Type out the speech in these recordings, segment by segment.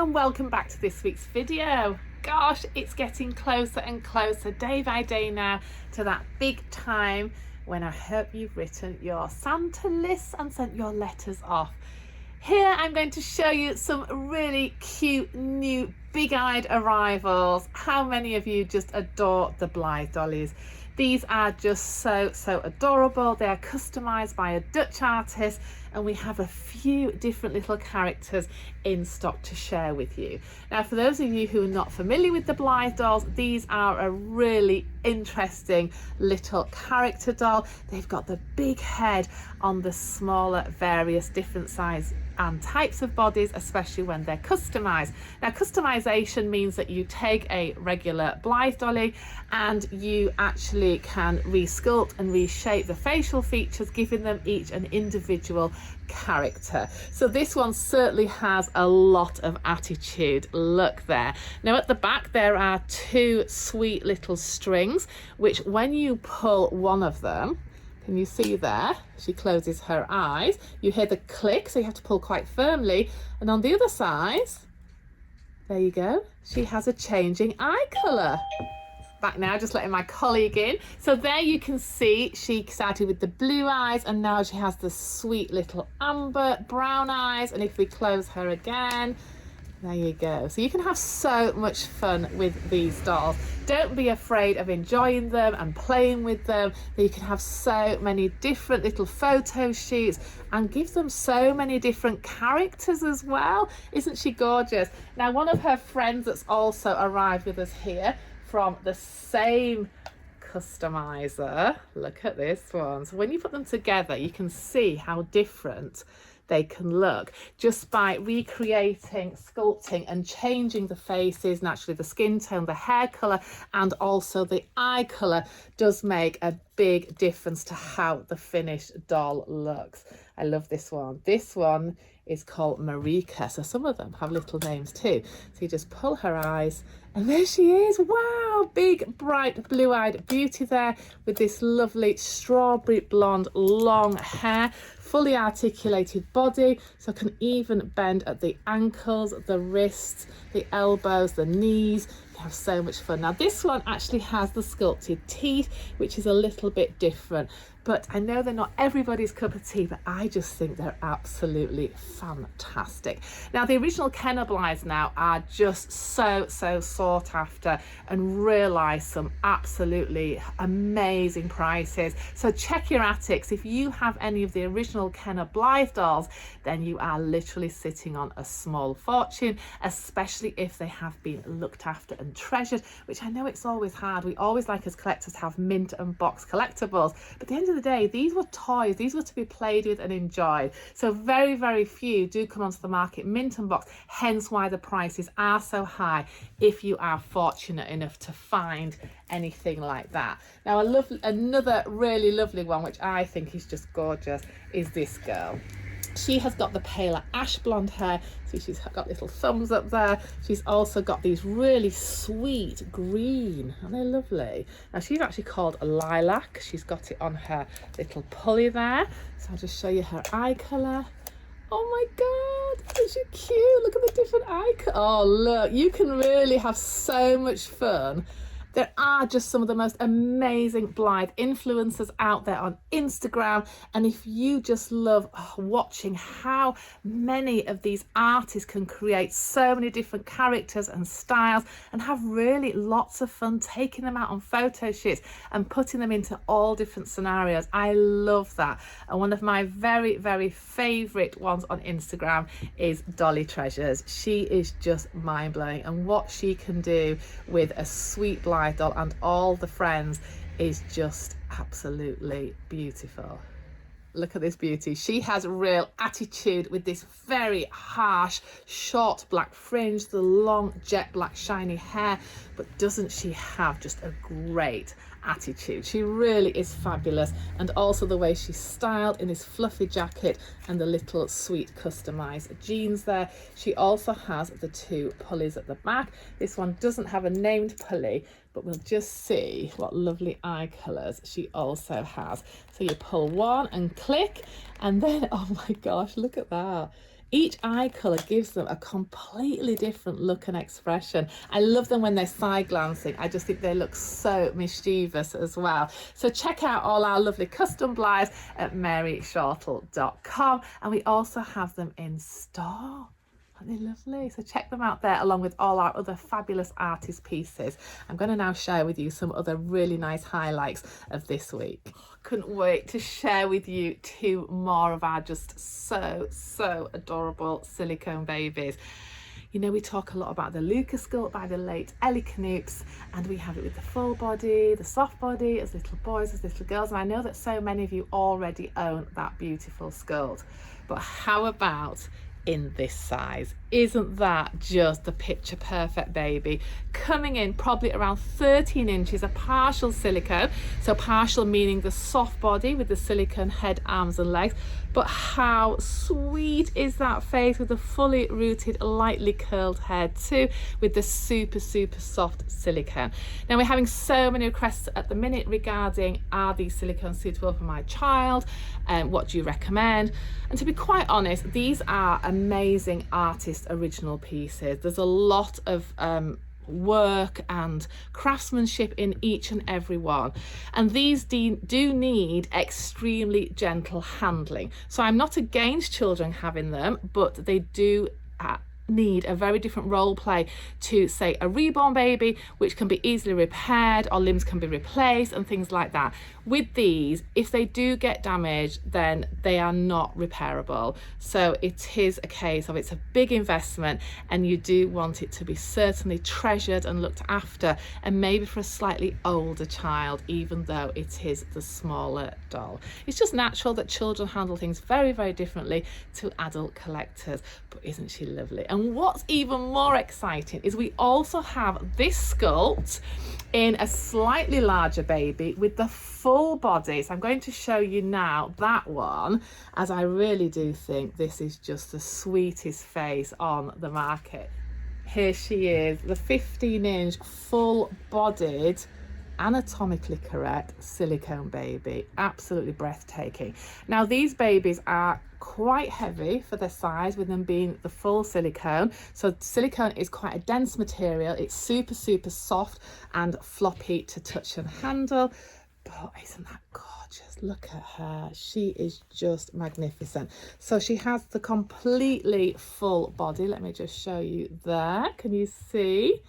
and welcome back to this week's video. Gosh, it's getting closer and closer day by day now to that big time when I hope you've written your Santa lists and sent your letters off. Here I'm going to show you some really cute new big-eyed arrivals. How many of you just adore the Blythe dollies? These are just so adorable. They are customized by a Dutch artist, and we have a few different little characters in stock to share with you. Now, for those of you who are not familiar with the Blythe dolls, these are a really interesting little character doll. They've got the big head on the smaller various different size and types of bodies, especially when they're customized. Now, customization means that you take a regular Blythe dolly and you actually can resculpt and reshape the facial features, giving them each an individual character. So this one certainly has a lot of attitude. Look there. Now at the back there are two sweet little strings, which when you pull one of them, can you see there? She closes her eyes. You hear the click, so you have to pull quite firmly. And on the other side, there you go, she has a changing eye colour. Back now, just letting my colleague in. So there you can see she started with the blue eyes and now she has the sweet little amber brown eyes. And if we close her again, there you go. So you can have so much fun with these dolls. Don't be afraid of enjoying them and playing with them. You can have so many different little photo shoots and give them so many different characters as well. Isn't she gorgeous? Now, one of her friends that's also arrived with us here from the same customizer. Look at this one. So when you put them together, you can see how different they can look just by recreating, sculpting and changing the faces. Naturally, the skin tone, the hair color and also the eye color does make a big difference to how the finished doll looks. I love this one. This one is called Marika, so some of them have little names too. So you just pull her eyes and there she is. Wow, big bright blue-eyed beauty there with this lovely strawberry blonde long hair, fully articulated body, so can even bend at the ankles, the wrists, the elbows, the knees. You have so much fun. Now this one actually has the sculpted teeth, which is a little bit different, but I know they're not everybody's cup of tea, but I just think they're absolutely fantastic. Now the original Kenner Blythes now are just so sought after and realise some absolutely amazing prices. So check your attics. If you have any of the original Kenner Blythe dolls, then you are literally sitting on a small fortune, especially if they have been looked after and treasured, which I know it's always hard. We always like as collectors to have mint and box collectibles, but at the end of the day, these were toys. These were to be played with and enjoyed. So very few do come onto the market mint and box, hence why the prices are so high if you are fortunate enough to find anything like that. Now another really lovely one, which I think is just gorgeous, is this girl. She has got the paler ash blonde hair, so she's got little thumbs up there. She's also got these really sweet green, aren't they lovely? Now she's actually called Lilac. She's got it on her little pulley there. So I'll just show you her eye colour. Oh my God, isn't she cute? Look at the different eye colours. Oh look, you can really have so much fun. There are just some of the most amazing Blythe influencers out there on Instagram. And if you just love watching how many of these artists can create so many different characters and styles and have really lots of fun taking them out on photo shoots and putting them into all different scenarios, I love that. And one of my very favorite ones on Instagram is Dolly Treasures. She is just mind-blowing, and what she can do with a sweet Blythe doll and all the friends is just absolutely beautiful. Look at this beauty. She has real attitude with this very harsh short black fringe, the long jet black shiny hair, but doesn't she have just a great attitude? She really is fabulous. And also the way she's styled in this fluffy jacket and the little sweet customized jeans there. She also has the two pulleys at the back. This one doesn't have a named pulley, but we'll just see what lovely eye colours she also has. So you pull one and click, and then, oh my gosh, look at that. Each eye colour gives them a completely different look and expression. I love them when they're side glancing. I just think they look so mischievous as well. So check out all our lovely custom Blythes at maryshortle.com, and we also have them in store. Aren't they lovely? So check them out there along with all our other fabulous artist pieces. I'm going to now share with you some other really nice highlights of this week. Couldn't wait to share with you 2 more of our just so adorable silicone babies. You know, we talk a lot about the Luca sculpt by the late Ellie Knoops, and we have it with the full body, the soft body, as little boys, as little girls, and I know that so many of you already own that beautiful sculpt. But how about in this size? Isn't that just the picture perfect baby? Coming in probably around 13 inches, a partial silicone, so partial meaning the soft body with the silicone head, arms and legs. But how sweet is that face with the fully rooted, lightly curled head too, with the super soft silicone. Now we're having so many requests at the minute regarding, are these silicones suitable for my child, and what do you recommend? And to be quite honest, these are amazing artist original pieces. There's a lot of work and craftsmanship in each and every one, and these do need extremely gentle handling. So I'm not against children having them, but they do need a very different role play to, say, a reborn baby, which can be easily repaired, or limbs can be replaced and things like that. With these, if they do get damaged, then they are not repairable. So it is a case of, it's a big investment, and you do want it to be certainly treasured and looked after, and maybe for a slightly older child, even though it is the smaller doll. It's just natural that children handle things very differently to adult collectors, but isn't she lovely? And what's even more exciting is we also have this sculpt in a slightly larger baby with the full body. So I'm going to show you now that one, as I really do think this is just the sweetest face on the market. Here she is, the 15-inch full-bodied, anatomically correct silicone baby. Absolutely breathtaking. Now these babies are quite heavy for their size, with them being the full silicone. So silicone is quite a dense material. It's super soft and floppy to touch and handle. But isn't that gorgeous? Look at her. She is just magnificent. So she has the completely full body. Let me just show you there. Can you see?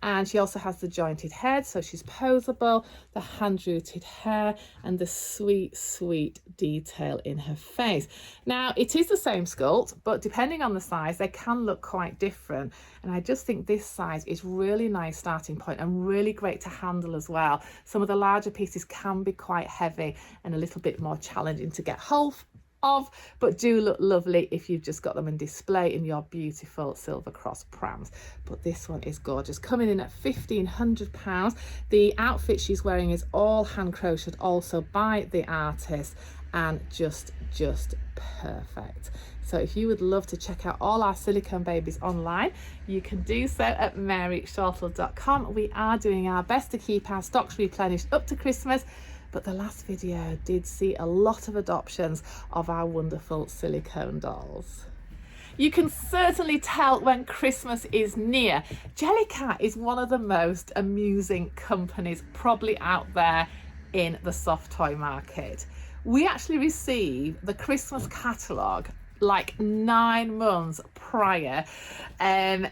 And she also has the jointed head, so she's posable, the hand-rooted hair, and the sweet detail in her face. Now, it is the same sculpt, but depending on the size, they can look quite different. And I just think this size is really nice starting point and really great to handle as well. Some of the larger pieces can be quite heavy and a little bit more challenging to get hold of, but do look lovely if you've just got them in display in your beautiful silver cross prams. But this one is gorgeous, coming in at £1,500. The outfit she's wearing is all hand crocheted also by the artist, and just perfect. So if you would love to check out all our silicone babies online, you can do so at maryshortle.com. We are doing our best to keep our stocks replenished up to Christmas, but the last video did see a lot of adoptions of our wonderful silicone dolls. You can certainly tell when Christmas is near. Jellycat is one of the most amusing companies probably out there in the soft toy market. We actually receive the Christmas catalogue like 9 months prior,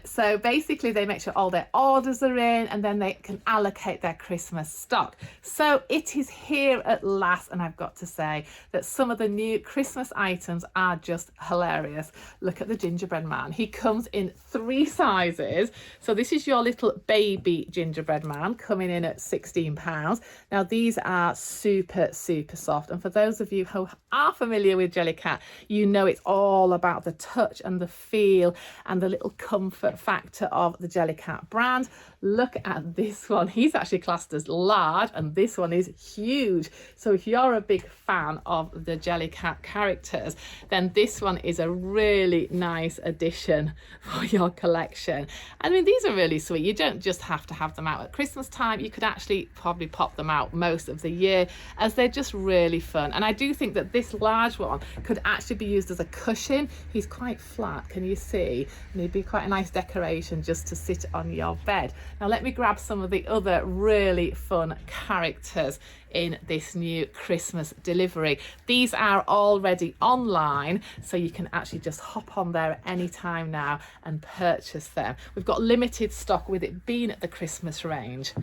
so basically they make sure all their orders are in, and then they can allocate their Christmas stock. So it is here at last, and I've got to say that some of the new Christmas items are just hilarious. Look at the gingerbread man. He comes in 3 sizes, so this is your little baby gingerbread man coming in at £16. Now these are super soft, and for those of you who are familiar with Jellycat, you know it's all about the touch and the feel and the little comfort factor of the Jellycat brand. Look at this one. He's actually classed as large, and this one is huge. So if you're a big fan of the Jellycat characters, then this one is a really nice addition for your collection. I mean, these are really sweet. You don't just have to have them out at Christmas time. You could actually probably pop them out most of the year, as they're just really fun. And I do think that this large one could actually be used as a cushion. He's quite flat, can you see? And he'd be quite a nice decoration just to sit on your bed. Now let me grab some of the other really fun characters in this new Christmas delivery. These are already online, so you can actually just hop on there at any time now and purchase them. We've got limited stock with it being at the Christmas range.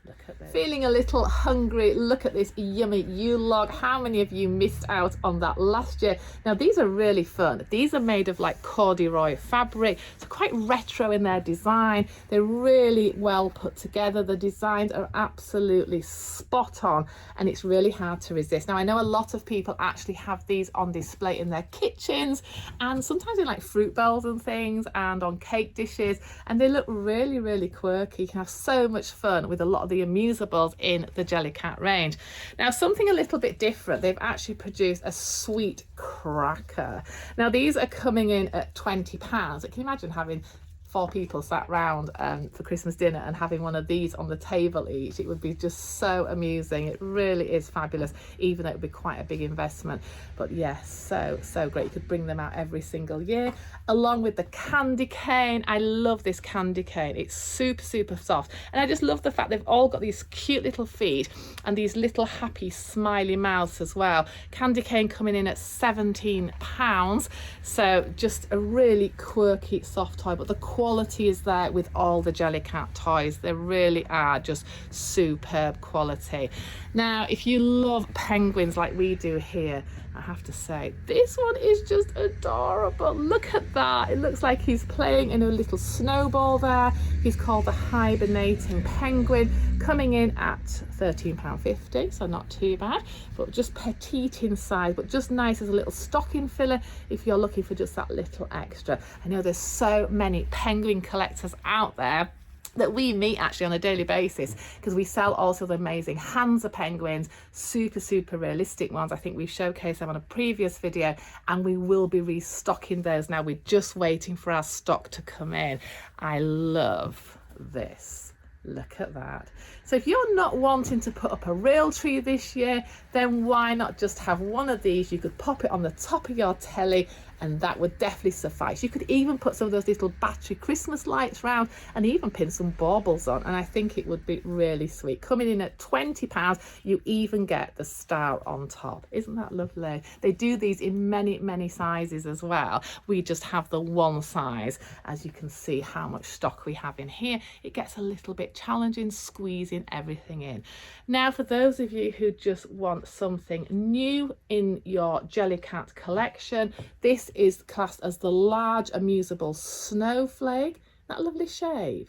Look at this. Feeling a little hungry? Look at this yummy Yule log. How many of you missed out on that last year? Now these are really fun. These are made of like corduroy fabric, so quite retro in their design. They're really well put together. The designs are absolutely spot on, and it's really hard to resist. Now I know a lot of people actually have these on display in their kitchens, and sometimes in like fruit bowls and things, and on cake dishes, and they look really, really quirky. You can have so much fun with a lot of the Amuseables in the Jellycat range. Now something a little bit different, they've actually produced a sweet cracker. Now these are coming in at £20. Can you imagine having 4 people sat round for Christmas dinner and having one of these on the table each? It would be just so amusing. It really is fabulous, even though it would be quite a big investment. But yes, so great. You could bring them out every single year, along with the candy cane. I love this candy cane. It's super soft, and I just love the fact they've all got these cute little feet and these little happy smiley mouths as well. Candy cane coming in at £17, so just a really quirky soft toy, but the quality is there with all the Jellycat toys. They really are just superb quality. Now if you love penguins like we do here, I have to say this one is just adorable. Look at that. It looks like he's playing in a little snowball there. He's called the Hibernating Penguin, coming in at £13.50, so not too bad, but just petite in size, but just nice as a little stocking filler if you're looking for just that little extra. I know there's so many penguin collectors out there that we meet actually on a daily basis, because we sell also the amazing Hansa penguins, super realistic ones. I think we've showcased them on a previous video, and we will be restocking those now. We're just waiting for our stock to come in. I love this. Look at that. So if you're not wanting to put up a real tree this year, then why not just have one of these? You could pop it on the top of your telly, and that would definitely suffice. You could even put some of those little battery Christmas lights round, and even pin some baubles on, and I think it would be really sweet. Coming in at £20, you even get the star on top. Isn't that lovely? They do these in many sizes as well. We just have the one size. As you can see how much stock we have in here, it gets a little bit challenging squeezing everything in. Now for those of you who just want something new in your Jellycat collection, this is classed as the large Amuseable Snowflake. That lovely shape.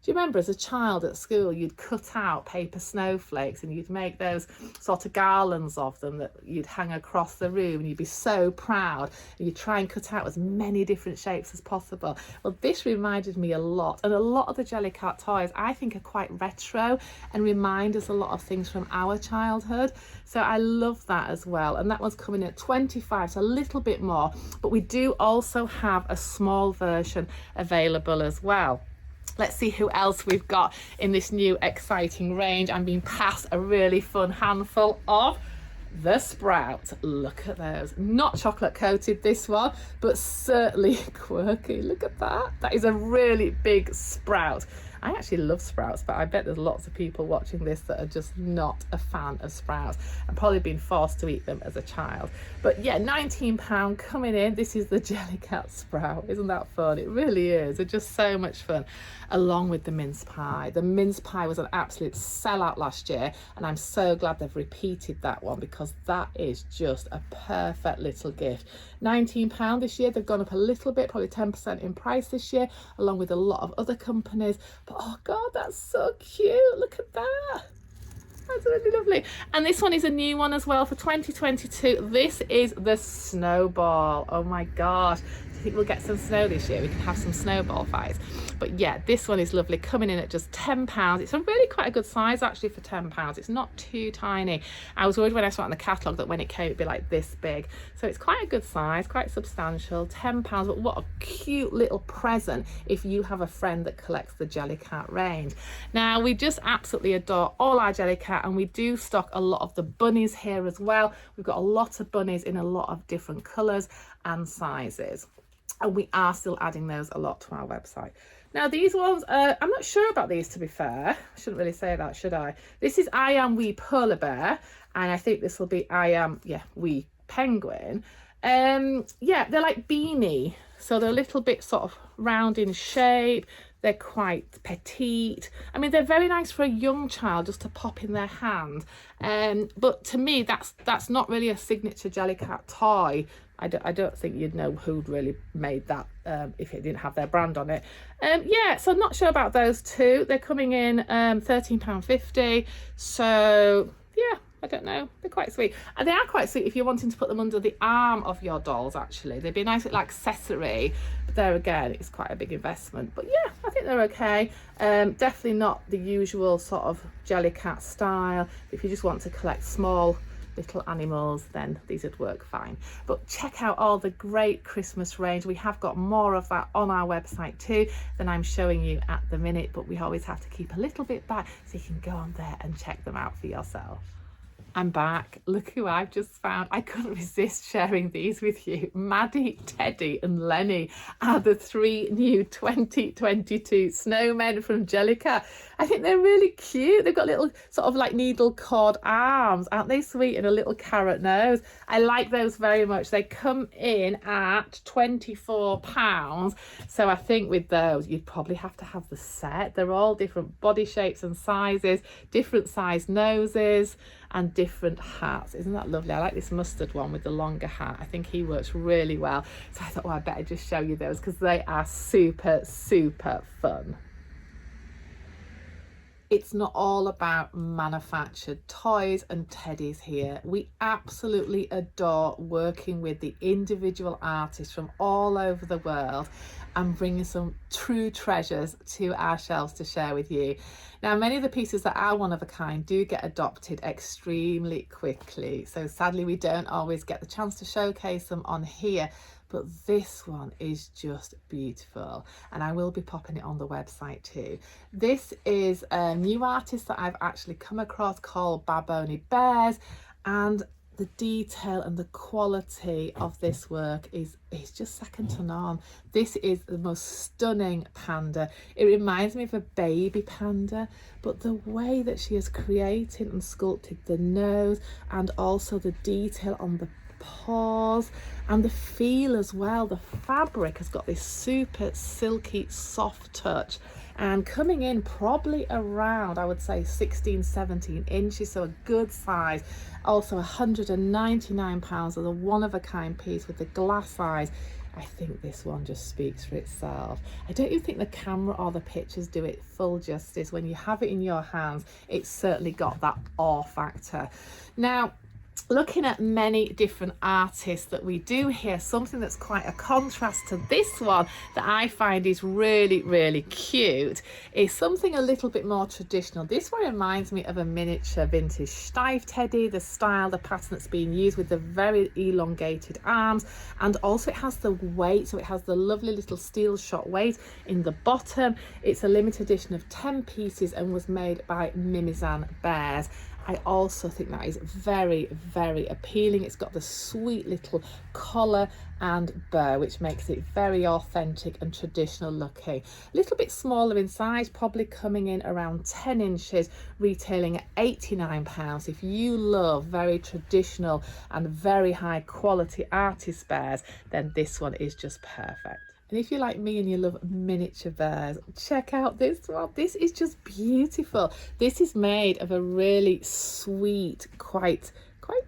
Do you remember as a child at school, you'd cut out paper snowflakes and you'd make those sort of garlands of them that you'd hang across the room, and you'd be so proud, and you'd try and cut out as many different shapes as possible? Well, this reminded me a lot, and a lot of the Jellycat toys I think are quite retro and remind us a lot of things from our childhood. So I love that as well, and that one's coming in at £25, so a little bit more, but we do also have a small version available as well. Let's see who else we've got in this new exciting range. I'm being passed a really fun handful of the Sprout. Look at those. Not chocolate coated, this one, but certainly quirky. Look at that. That is a really big Sprout. I actually love Sprouts, but I bet there's lots of people watching this that are just not a fan of Sprouts and probably been forced to eat them as a child. But yeah, £19 coming in. This is the Jellycat Sprout. Isn't that fun? It really is. It's just so much fun, along with the mince pie. The mince pie was an absolute sellout last year, and I'm so glad they've repeated that one, because that is just a perfect little gift. £19 this year. They've gone up a little bit, probably 10% in price this year, along with a lot of other companies. But oh God, that's so cute. Look at that. That's really lovely. And this one is a new one as well for 2022. This is the Snowball. Oh my gosh. Do you think we'll get some snow this year? We can have some snowball fights. But yeah, this one is lovely, coming in at just £10. It's a really quite a good size actually for £10. It's not too tiny. I was worried when I saw it in the catalogue that when it came it'd be like this big. So it's quite a good size, quite substantial, £10. But what a cute little present if you have a friend that collects the Jellycat range. Now we just absolutely adore all our Jellycat, and we do stock a lot of the bunnies here as well. We've got a lot of bunnies in a lot of different colours. and sizes. And we are still adding those a lot to our website. Now these ones, I'm not sure about these, to be fair. I shouldn't really say that, should I? This is I Am Wee Polar Bear, and I think this will be I Am, yeah, Wee Penguin. Yeah, they're like beanie, so they're a little bit sort of round in shape. They're quite petite. I mean, they're very nice for a young child just to pop in their hand. But to me, that's not really a signature Jellycat toy. I don't think you'd know who'd really made that if it didn't have their brand on it. Yeah, so I'm not sure about those two. They're coming in £13.50. So yeah, I don't know. They're quite sweet. And they are quite sweet if you're wanting to put them under the arm of your dolls, actually. They'd be a nice little accessory. But there again, it's quite a big investment. But yeah, I think they're okay. Definitely not the usual sort of Jellycat style. If you just want to collect small little animals, then these would work fine. But check out all the great Christmas range. We have got more of that on our website too than I'm showing you at the minute, but we always have to keep a little bit back so you can go on there and check them out for yourself. I'm back. Look who I've just found. I couldn't resist sharing these with you. Maddy, Teddy and Lenny are the 3 new 2022 snowmen from Jellycat. I think they're really cute. They've got little sort of like needle cord arms. Aren't they sweet? And a little carrot nose. I like those very much. They come in at £24. So I think with those, you'd probably have to have the set. They're all different body shapes and sizes, different size noses and different hats. Isn't that lovely? I like this mustard one with the longer hat. I think he works really well. So I thought, oh, I better just show you those because they are super, super fun. It's not all about manufactured toys and teddies here. We absolutely adore working with the individual artists from all over the world and bringing some true treasures to our shelves to share with you. Now, many of the pieces that are one of a kind do get adopted extremely quickly. So sadly, we don't always get the chance to showcase them on here. But this one is just beautiful, and I will be popping it on the website too. This is a new artist that I've actually come across called Barboni Bears, and the detail and the quality of this work is just second to none. This is the most stunning panda. It reminds me of a baby panda, but the way that she has created and sculpted the nose and also the detail on the paws and the feel as well. The fabric has got this super silky soft touch and coming in probably around, I would say 16-17 inches, so a good size. Also £199 of the one-of-a-kind piece with the glass eyes. I think this one just speaks for itself. I don't even think the camera or the pictures do it full justice. When you have it in your hands, it's certainly got that awe factor. Now, looking at many different artists that we do here, something that's quite a contrast to this one that I find is really, really cute is something a little bit more traditional. This one reminds me of a miniature vintage Steiff teddy, the style, the pattern that's being used with the very elongated arms, and also it has the weight, so it has the lovely little steel shot weight in the bottom. It's a limited edition of 10 pieces and was made by Mimizan Bears. I also think that is very, very appealing. It's got the sweet little collar and bow, which makes it very authentic and traditional looking. A little bit smaller in size, probably coming in around 10 inches, retailing at £89. If you love very traditional and very high quality artist bears, then this one is just perfect. And if you're like me and you love miniature bears, check out this one. This is just beautiful. This is made of a really sweet, quite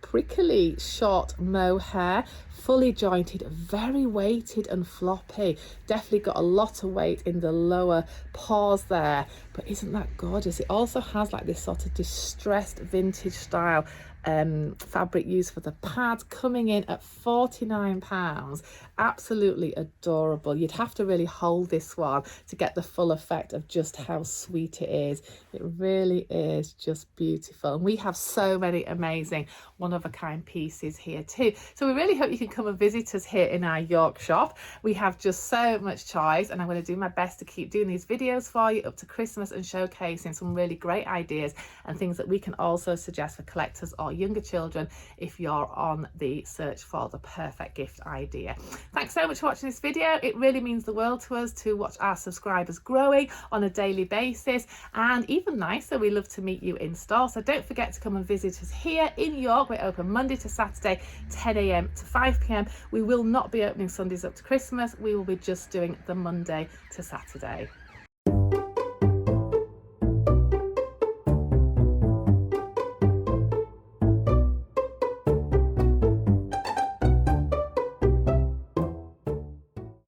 prickly short mohair, fully jointed, very weighted and floppy. Definitely got a lot of weight in the lower paws there, but isn't that gorgeous? It also has like this sort of distressed vintage style fabric used for the pads, coming in at £49. Absolutely adorable. You'd have to really hold this one to get the full effect of just how sweet it is. It really is just beautiful, and we have so many amazing one-of-a-kind pieces here too. So we really hope you can come and visit us here in our York shop. We have just so much choice, and I'm going to do my best to keep doing these videos for you up to Christmas and showcasing some really great ideas and things that we can also suggest for collectors or younger children if you're on the search for the perfect gift idea. Thanks so much for watching this video. It really means the world to us to watch our subscribers growing on a daily basis, and even nicer, we love to meet you in store. So don't forget to come and visit us here in York. We're open Monday to Saturday, 10 a.m. to 5 p.m. We will not be opening Sundays up to Christmas. We will be just doing the Monday to Saturday.